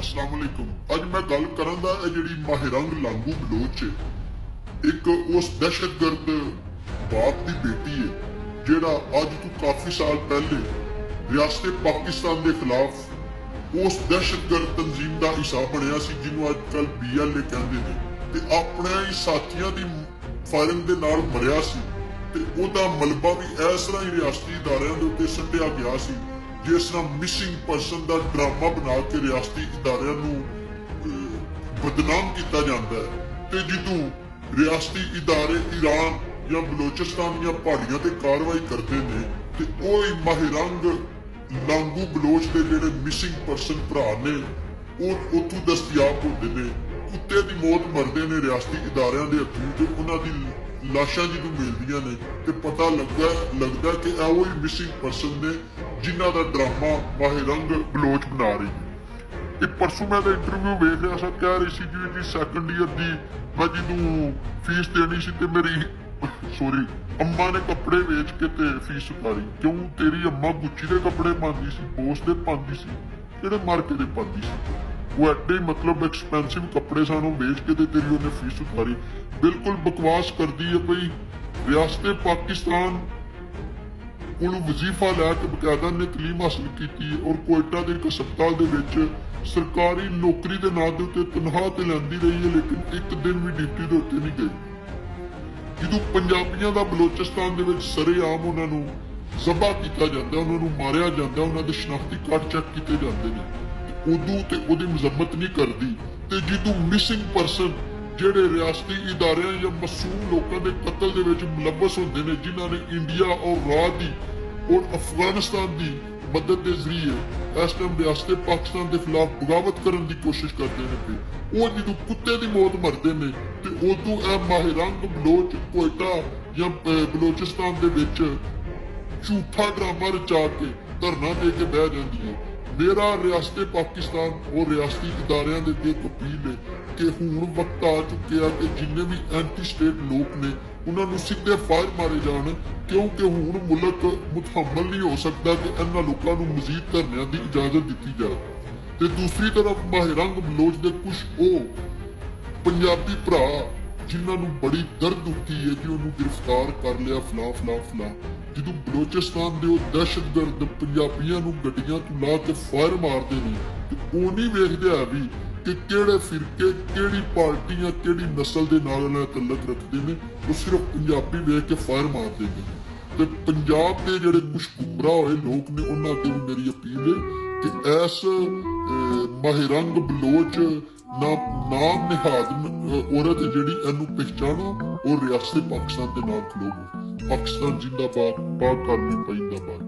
अस्सलाम वालेकुम। अज मैं गल करन दा जिहड़ी माहिरंग लांगू बलोच है, एक उस दहशतगर्द बाप की बेटी है जिहड़ा अज तो काफी साल पहले रियासत पाकिस्तान के खिलाफ उस दहशतगर्द तंजीम का हिस्सा बनया सी, जिन्होंने अजकल BLA कहते हैं, ते अपने ही साथियों की फायरिंग के नाल मरिया सी। ते उहदा मलबा भी इस तरह ही रियासती इदारियां दे उत्ते सट्टिया गया सी, जिस तरह मिसिंग पर्सन का ड्रामा बना के रियासती इदारियां नूं बदनाम किया जाता है। ते जदों रियासती इदारे ईरान या बलोचिस्तान या पहाड़ियां ते कार्रवाई करते हैं, ते ओह माहिरंग लांगू बलोच के जिहड़े मिसिंग पर्सन भरा ने वो उत्थों दस्तयाब होते हैं। कुत्ते की मौत मरते हैं रियासती इदारियां के हथों, ते उन्हां दी लाशां जो मिलदियां ने ते पता लगता कि वो ही मिसिंग पर्सन ने जिन्हां दा ड्रामा माहिरंग बलोच बना रही है। परसों मैं इंटरव्यू वेख रहा था, कह रही सी जी सैकंड ईयर की मैं जो फीस देनी सी ते मेरी अम्मा ने कपड़े वेच के ते फीस उतारी। क्यों? तेरी अम्मा गुच्ची के कपड़े पाती सी, बोस के पाती सी, किहड़े मार्के दे पाती सी, वो एडे मतलब एक्सपेंसिव कपड़े सन वेच के तेरी उन्हें फीस उतारी। बिल्कुल बकवास करती है भाई। रियासत पाकिस्तान को वजीफा लैके बकायदा ने तलीम हासिल की और कोयटा के एक हस्पताल के सरकारी नौकरी के नाम के उत्ते तनख्वाह तो लैंदी रही है, लेकिन एक दिन भी ड्यूटी के उत्ते नहीं गई। जो पंजाबियों का बलोचिस्तान के सरेआम उन्होंने जबा किया जाता, उन्होंने मारिया जाता, उन्होंने शनाख्ती कार्ड चेक किए जाते हैं, उदों तो वो मजम्मत नहीं करती। तो जो मिसिंग पर्सन जेडे रियासती इदारे या मासूम लोगों के कतल के मुलवस होंगे ने, जिन्होंने इंडिया और राह की और अफगानिस्तान की मदद के जरिए इस टाइम रियासत पाकिस्तान के खिलाफ बगावत करने की कोशिश करते हैं, वो जो कुत्ते की मौत मरते हैं, तो उदों यह माहिरंग बलोच कोयटा या बलोचिस्तान के झूठा ड्रामा रचा के धरना दे के बह जाती है। मेरा रियासत पाकिस्तान और रियासती इदारियां दे एक अपील है कि हुण वक्त आ चुके हैं कि जिन्ने भी एंटी स्टेट लोग ने उन्होंने सीधे फायर मारे जान, क्योंकि हुण मुल्क मुतहम्मल नहीं हो सकता कि इन्हां लोगों को मजीद धरने की इजाजत दी जाए। तो दूसरी तरफ माहिरंग बलोच के कुछ वो पंजाबी भरा जिन्होंने बड़ी दर्द उठी है कि उन्होंने गिरफ्तार कर लिया फला फला फला। जो बलोचिस्तान के दहशतगर्द पंजाबियों को गड्डियां तो ला के फायर मारते हैं, तो वो नहीं वेखते है भी कि किहड़े फिरके किहड़ी पार्टी या किहड़ी नस्ल के नाल तल्लक रखते हैं, वो सिर्फ पंजाबी वेख के फायर मारते हैं। तो पंजाब के जिहड़े कुछ गुमराह होए लोग ने, उन्होंने अगे भी मेरी अपील है कि ऐस माहिरंग बलोच नाम निहाद औरत जिहड़ी इहनूं पहचानो और रियासत पाकिस्तान के नाल खलोवो। पाकिस्तान जिंदाबाद, पाक आर्मी जिंदाबाद।